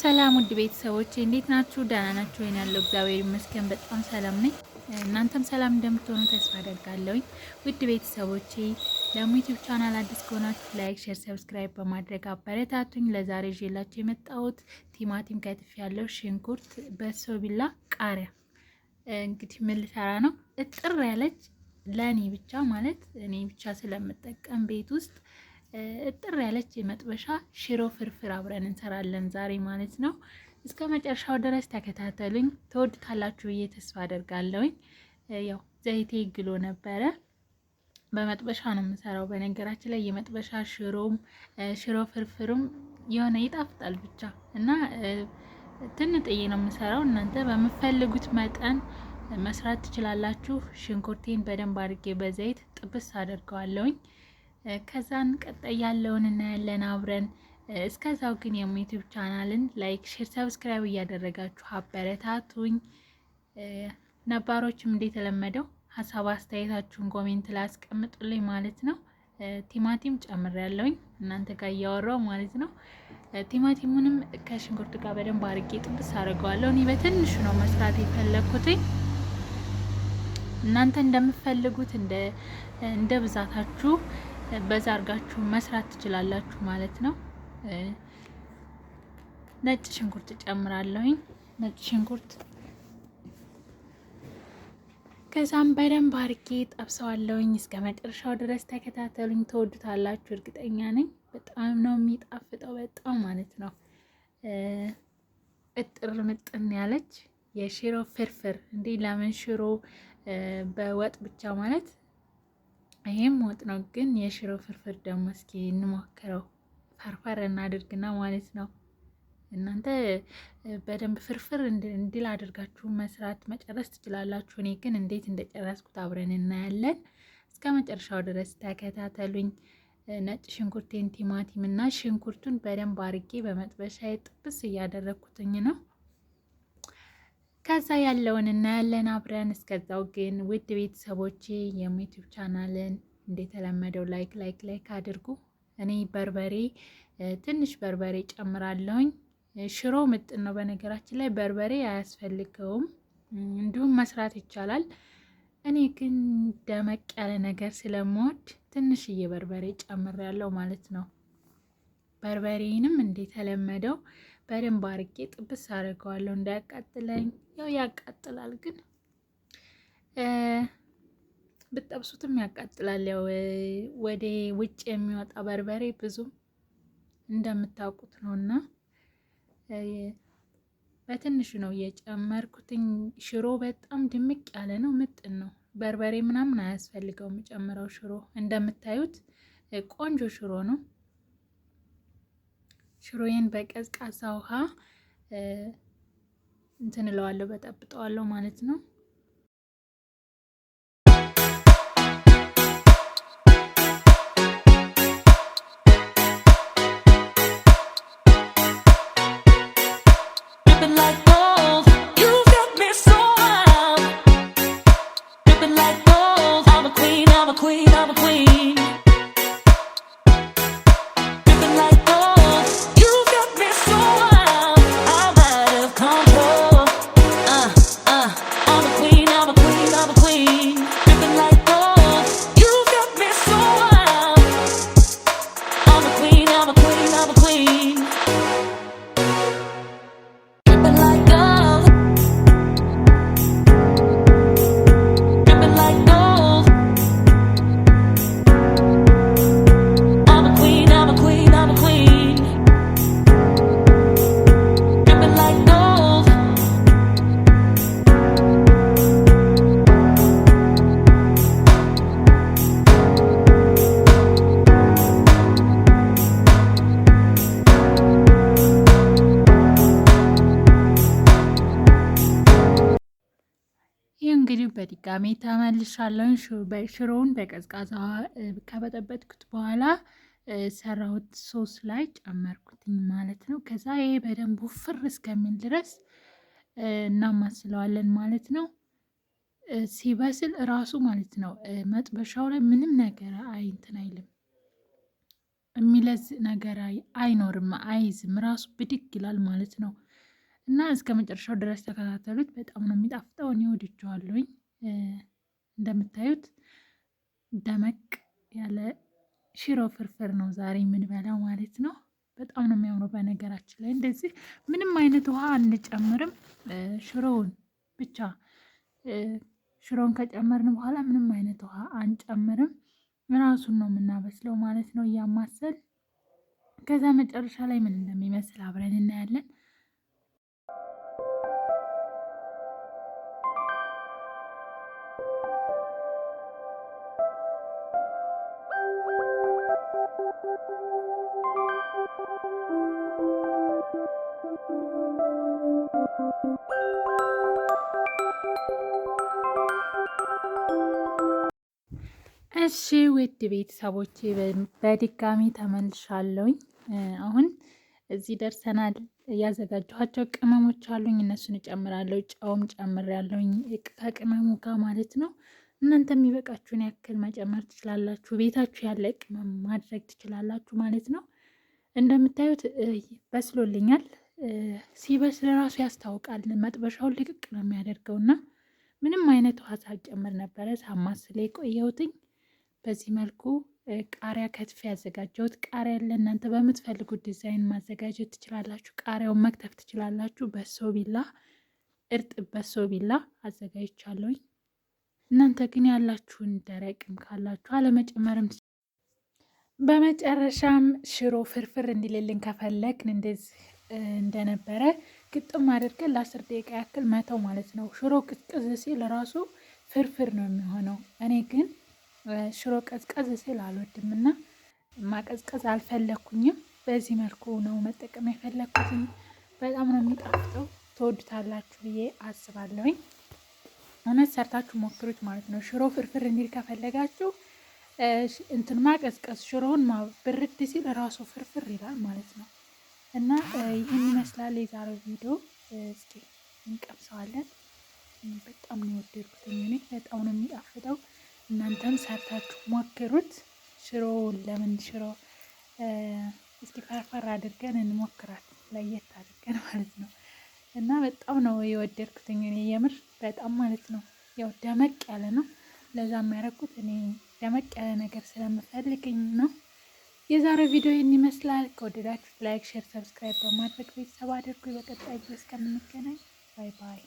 ሰላም ውድ ቤተሰቦች እንዴት ናችሁ? ደህና ናችሁ? ወይን ያለው እግዚአብሔር ይመስገን በጣም ሰላም ነኝ። እናንተም ሰላም እንደምትሆኑ ተስፋ አደርጋለሁኝ። ውድ ቤተሰቦቼ ለሙ ዩቲዩብ ቻናል አዲስ ከሆናችሁ ላይክ፣ ሼር፣ ሰብስክራይብ በማድረግ አበረታቱኝ። ለዛሬ ይዤላችሁ የመጣሁት ቲማቲም ከትፍ ያለው ሽንኩርት፣ በሶ ቢላ፣ ቃሪያ እንግዲህ ምን ልሰራ ነው? እጥር ያለች ለኔ ብቻ ማለት እኔ ብቻ ስለምጠቀም ቤት ውስጥ እጥር ያለች የመጥበሻ ሽሮ ፍርፍር አብረን እንሰራለን ዛሬ ማለት ነው። እስከ መጨረሻው ድረስ ተከታተሉኝ፣ ተወድታላችሁ ብዬ ተስፋ አደርጋለሁኝ። ያው ዘይቴ ግሎ ነበረ። በመጥበሻ ነው የምሰራው። በነገራችን ላይ የመጥበሻ ሽሮ ፍርፍሩም የሆነ ይጣፍጣል ብቻ እና ትንጥዬ ነው የምሰራው። እናንተ በምፈልጉት መጠን መስራት ትችላላችሁ። ሽንኩርቴን በደንብ አድርጌ በዘይት ጥብስ አደርገዋለሁኝ። ከዛን ቀጣይ ያለውን እናያለን አብረን። እስከዛው ግን የዩቲዩብ ቻናልን ላይክ፣ ሼር፣ ሰብስክራይብ እያደረጋችሁ አበረታቱኝ። ነባሮችም እንደተለመደው ሀሳብ አስተያየታችሁን ኮሜንት ላይ አስቀምጡልኝ ማለት ነው። ቲማቲም ጨምሬያለሁኝ እናንተ ጋር እያወራው ማለት ነው። ቲማቲሙንም ከሽንኩርት ጋር በደንብ አድርጌ ጥብስ አድርገዋለሁ። እኔ በትንሹ ነው መስራት የፈለኩትኝ። እናንተ እንደምትፈልጉት እንደ ብዛታችሁ በዛ አርጋችሁ መስራት ትችላላችሁ ማለት ነው። ነጭ ሽንኩርት ጨምራለሁኝ። ነጭ ሽንኩርት ከዛም በደንብ አርጌ ጠብሰዋለሁኝ። እስከ መጨረሻው ድረስ ተከታተሉኝ፣ ተወዱታላችሁ እርግጠኛ ነኝ። በጣም ነው የሚጣፍጠው፣ በጣም ማለት ነው። እጥር ምጥን ያለች የሽሮ ፍርፍር እንዴ! ለምን ሽሮ በወጥ ብቻ ማለት ይሄም ወጥ ነው፣ ግን የሽሮ ፍርፍር ደግሞ እስኪ እንሞክረው። ፈርፈር እናድርግና ማለት ነው። እናንተ በደንብ ፍርፍር እንዲል አድርጋችሁ መስራት መጨረስ ትችላላችሁ። እኔ ግን እንዴት እንደጨረስኩት አብረን እናያለን። እስከ መጨረሻው ድረስ ተከታተሉኝ። ነጭ ሽንኩርቴን፣ ቲማቲም እና ሽንኩርቱን በደንብ አርጌ በመጥበሻ ጥብስ እያደረኩትኝ ነው። ከዛ ያለውን እናያለን አብረን። እስከዛው ግን ውድ ቤተሰቦቼ የዩቲዩብ ቻናልን እንደተለመደው ላይክ አድርጉ። እኔ በርበሬ ትንሽ በርበሬ ጨምራለሁኝ። ሽሮ ምጥን ነው በነገራችን ላይ በርበሬ አያስፈልገውም፣ እንዲሁም መስራት ይቻላል። እኔ ግን ደመቅ ያለ ነገር ስለምወድ ትንሽዬ በርበሬ ጨምሬያለሁ ማለት ነው። በርበሬንም እንደተለመደው በደንብ አርጌ ጥብስ አድርገዋለሁ እንዳያቃጥለኝ። ያው ያቃጥላል፣ ግን ብጠብሱትም ያቃጥላል። ያው ወደ ውጭ የሚወጣ በርበሬ ብዙም እንደምታውቁት ነውና በትንሹ ነው የጨመርኩትኝ። ሽሮ በጣም ድምቅ ያለ ነው፣ ምጥን ነው። በርበሬ ምናምን አያስፈልገውም የጨምረው። ሽሮ እንደምታዩት ቆንጆ ሽሮ ነው። ሽሮዬን በቀዝቃዛ ውሃ እንትን እለዋለሁ፣ በጠብጠዋለሁ ማለት ነው። እንግዲህ በድጋሚ ተመልሻለሁ። ሽሮውን በቀዝቃዛ ከበጠበጥኩት በኋላ ሰራሁት ሶስ ላይ ጨመርኩትኝ ማለት ነው። ከዛ ይሄ በደንብ ውፍር እስከሚል ድረስ እናማስለዋለን ማለት ነው። ሲበስል እራሱ ማለት ነው መጥበሻው ላይ ምንም ነገር እንትን አይልም፣ የሚለዝ ነገር አይኖርም፣ አይዝም፣ ራሱ ብድግ ይላል ማለት ነው። እና እስከ መጨረሻው ድረስ ተከታተሉት። በጣም ነው የሚጣፍጠው። እኔ ወድጀዋለሁኝ። እንደምታዩት ደመቅ ያለ ሽሮ ፍርፍር ነው ዛሬ የምንበላው ማለት ነው። በጣም ነው የሚያምረው። በነገራችን ላይ እንደዚህ ምንም አይነት ውሃ አንጨምርም። ሽሮውን ብቻ ሽሮውን ከጨመርን በኋላ ምንም አይነት ውሃ አንጨምርም። ራሱን ነው የምናበስለው ማለት ነው እያማሰል። ከዛ መጨረሻ ላይ ምን እንደሚመስል አብረን እናያለን። እሺ ውድ ቤተሰቦቼ በድጋሚ ተመልሻለሁኝ። አሁን እዚህ ደርሰናል። ያዘጋጀኋቸው ቅመሞች አሉኝ፣ እነሱን እጨምራለሁ። ጨውም ጨምሬያለሁኝ ከቅመሙ ጋር ማለት ነው። እናንተ የሚበቃችሁን ያክል መጨመር ትችላላችሁ። ቤታችሁ ያለ ቅመም ማድረግ ትችላላችሁ ማለት ነው። እንደምታዩት በስሎልኛል። ሲበስል ራሱ ያስታውቃል። መጥበሻውን ልቅቅ ነው የሚያደርገውና ምንም አይነት ውሃ ሳልጨምር ነበረ ሳማስል የቆየሁትኝ። በዚህ መልኩ ቃሪያ ከትፌ ያዘጋጀሁት ቃሪያ ለእናንተ በምትፈልጉት ዲዛይን ማዘጋጀት ትችላላችሁ። ቃሪያውን መክተፍ ትችላላችሁ። በሶ ቢላ፣ እርጥብ በሶ ቢላ አዘጋጅቻለሁኝ። እናንተ ግን ያላችሁን ደረቅም ካላችሁ አለመጨመርም። በመጨረሻም ሽሮ ፍርፍር እንዲልልን ከፈለግን እንደዚህ እንደነበረ ግጥም አድርገን ለ10 ደቂቃ ያክል መተው ማለት ነው። ሽሮ ቅዝቅዝ ሲል ራሱ ፍርፍር ነው የሚሆነው። እኔ ግን ሽሮ ቀዝቀዝ ሲል አልወድም እና ማቀዝቀዝ አልፈለኩኝም። በዚህ መልኩ ነው መጠቀም የፈለኩትኝ። በጣም ነው የሚጣፍጠው። ትወዱታላችሁ ብዬ አስባለሁኝ። እውነት ሰርታችሁ ሞክሩት ማለት ነው። ሽሮ ፍርፍር እንዲል ከፈለጋችሁ እንትን ማቀዝቀዝ፣ ሽሮውን ብርድ ሲል ራሱ ፍርፍር ይላል ማለት ነው። እና ይህን ይመስላል የዛሬው ቪዲዮ። እስኪ እንቀምሰዋለን። በጣም ነው የወደድኩት። እኔ በጣም ነው የሚጣፍጠው። እናንተም ሰርታችሁ ሞክሩት። ሽሮ ለምን ሽሮ እስኪ ፈርፈር አድርገን እንሞክራት፣ ለየት አድርገን ማለት ነው። እና በጣም ነው የወደድኩትኝ እኔ የምር በጣም ማለት ነው። ያው ደመቅ ያለ ነው። ለዛ የሚያደርጉት እኔ ደመቅ ያለ ነገር ስለምፈልግኝ ነው። የዛሬው ቪዲዮ ይህን ይመስላል። ከወደዳችሁት ላይክ፣ ሼር፣ ሰብስክራይብ በማድረግ ቤተሰብ አድርጉ። በቀጣይ ቪዲዮ እስከምንገናኝ ባይ ባይ።